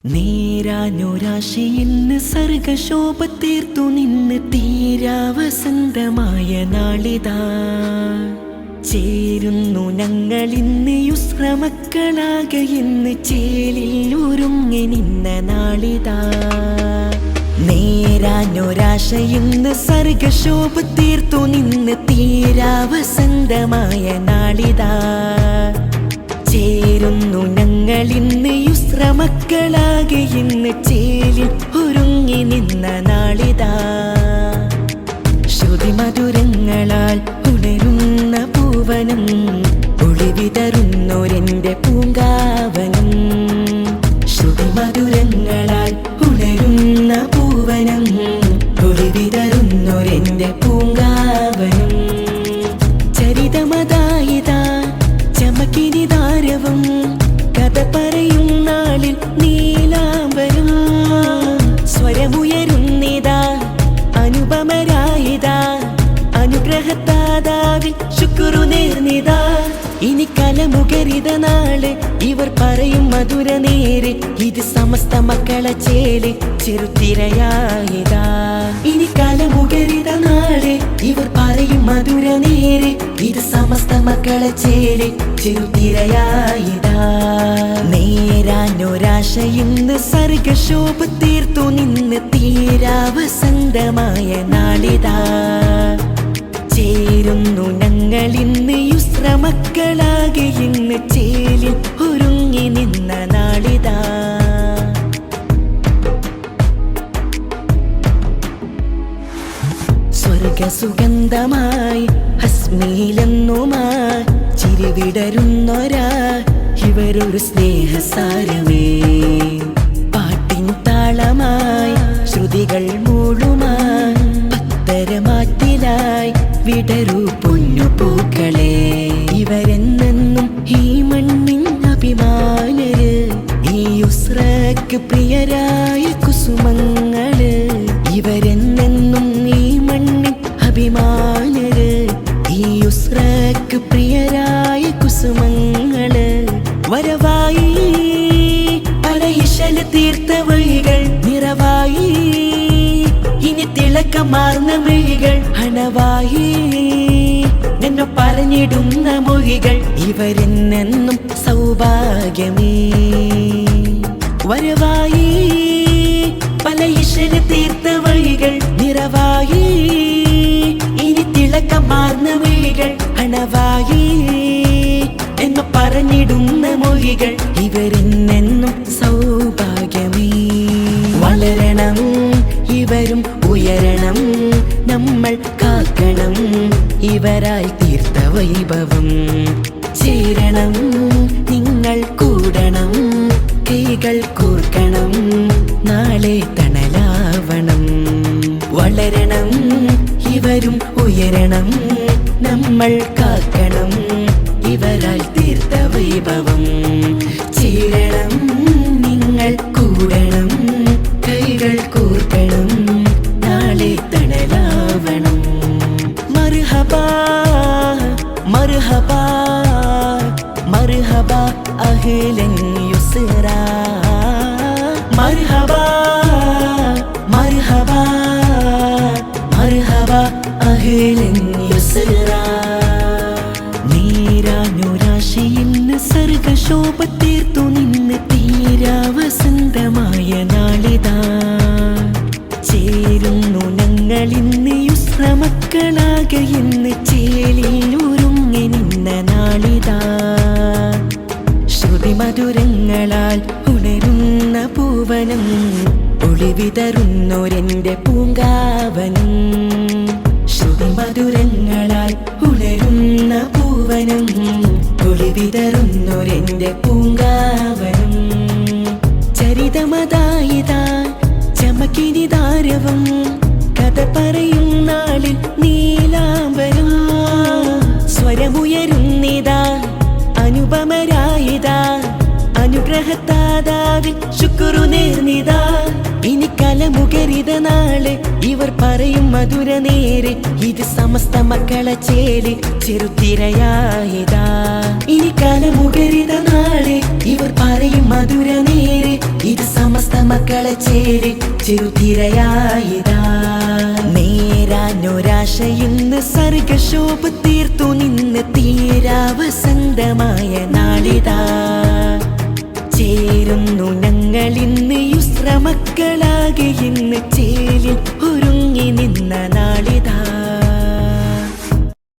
നേരാനൊരാശയിന്ന് സർഗശോഭ തീർത്തു നിന്ന് തീരാവസന്തമായ നാളിതാ ചേരുന്നു ഞങ്ങളിന്ന് യുസ്രമക്കളാകെ ഇന്ന് ചേലിൽ ഒരുങ്ങി നിന്ന നാളിതാ. നേരാനൊരാശയിന്ന് സർഗശോഭ തീർത്തു നിന്ന് തീരാവസന്തമായ നാളിതാ ചേരുന്നു ഞങ്ങളിന്ന് യുസ്രമക്കളാകെ ഇന്ന് ചേലിൽ ഒരുങ്ങി നിന്ന നാളിതാ. ശ്രുതിമധുരങ്ങളാൽ ഉണരുന്ന പൂവനം ഒളിവിതറുന്നൊരെന്റെ പൂങ്കാവനം. ശ്രുതിമധുരങ്ങളാൽ ഉണരുന്ന പൂവനം ഒളിവിതറുന്നൊരെന്റെ പൂങ്കാവനം. ചരിതമതായിതാ ചമക്കിനിതാരവം കഥ പറയും നാളിൽ നീലാംബരം. സ്വരമുയരുന്നിതാ അനുപമരായിതാ അനുഗ്രഹത്താതാവിൽ ശുക്രു നേർന്നിതാ. ഇനി കലമുകരിത നാള് ഇവർ പറയും മധുര നേര് ഇത് സമസ്ത മക്കളെ ചേല് ചെറുത്തിരയായിതാ. ഇനി കലമുകരിത നാള് ഇവർ പറയും മധുര നേര് ഇത് സമസ്ത മക്കളെ ചേല് ചെറുത്തിരയായിതാ. നേരാനൊരാശയിന്ന് സർഗശോഭ തീർത്തു നിന്ന് തീരാവസന്തമായ നാളിതാ ചേരുന്നു ഞങ്ങളിന്ന് യുസ്രമക്കളാകെ ഇന്ന് ചേലിൽ ഒരുങ്ങി നിന്ന നാളിതാ. സ്വർഗസുഗന്ധമായി ഹസ്മീലെന്നുമായി ചിരിവിടരുന്നൊരാ ഇവരൊരു സ്നേഹസാരമേ. പാട്ടിൻ താളമായി ശ്രുതികൾ മൂളുമായി പത്തരമാറ്റിലായി വിടരൂ പൊന്നുപൂക്കളെ. ഇവരെന്നെന്നും ഈ മണ്ണിൻ അഭിമാനര് ഈ യുസ്രക്ക് പ്രിയരായ കുസുമങ്ങള്. ഇവരെന്നെന്നും ഈ മണ്ണിൻ അഭിമാനര് ഈ യുസ്രക്ക് പ്രിയരായ കുസുമങ്ങള്. വരവായി പല ഇശല തീർത്ത വഴികൾ നിറവായി ഇനി തിളക്കമാർന്ന മിഴികൾ അണവായി എന്നെ പറഞ്ഞിടുന്ന മൊഴികൾ ഇവരെന്നെന്നും സൗഭാഗ്യമേ. വരവായി പല ഇശല തീർത്ത വഴികൾ നിറവായി ഇനി തിളക്കമാർന്ന മിഴികൾ അണവായി എന്ന് പറഞ്ഞിടുന്ന മൊഴികൾ ഇവരെന്നെന്നും സൗഭാഗ്യമേ. വളരണം ഇവരും ഉയരണം നമ്മൾ കാക്കണം ഇവരായി തീർത്ത വൈഭവം. ചേരണം നിങ്ങൾ കൂടണം കൈകൾ കോർക്കണം നാളെ തണലാവണം. വളരണം ഇവരും ഉയരണം നമ്മൾ കാക്കണം ഇവരായി തീർത്ത വൈഭവം. ചേരണം നിങ്ങൾ കൂടണം കൈകൾ കോർക്കണം നാളെ തണലാവണം. മർഹബാ മർഹബാ മർഹബാ അഹ്ലൻ യുസ്ര. മർഹബാ മർഹബാ മർഹബാ അഹ്ലൻ യുസ്ര. നേരാനൊരാശയിന്ന് സർഗശോഭ തീർത്തു നിന്ന് തീരാവസന്തമായ നാളിതാ ചേരുന്നു ഞങ്ങളിന്ന് യുസ്രമക്കളാകെ ഇന്ന് ചേലിൽ ഒരുങ്ങി നിന്ന നാളിതാ. ശ്രുതിമധുരങ്ങളാൽ ഉണരുന്ന പൂവനം ഒളിവിതറുന്നൊരെന്റെ പൂങ്കാവനം. ശ്രുതിമധുരങ്ങളാൽ ഉണരുന്ന പൂവനം ഒളിവിതറുന്നൊരെന്റെ പൂങ്കാവനം. ചരിതമതായിതാ ചമക്കിനിതാരവം കഥ പറയും നാളിൽ നീലാംബരം. സ്വരമുയരുന്നിതാ അനുപമരായിതാ അനുഗ്രഹത്താതാവിൽ ശുക്രു നേർന്നിതാ. ഇനി കലമുകരിത നാള് ഇവർ പറയും മധുര നേര് ഇത് സമസ്ത മക്കളെ ചേല് ചെറുത്തിരയായിതാ. ഇനി കലമുകരിത നാള് ഇവർ പറയും മധുര നേര് ഇത് സമസ്ത ചേരി ചെറുതിരയായിതാ. നേരാനൊരാശയിന്ന് സർഗശോഭ തീർത്തു നിന്ന് തീരാവസന്തമായ നാളിതാ. ചേരുന്നു ഞങ്ങളിന്ന് യുസ്രമക്കളാകെ ഇന്ന് ചേലിൽ ഒരുങ്ങി നിന്ന നാളിതാ.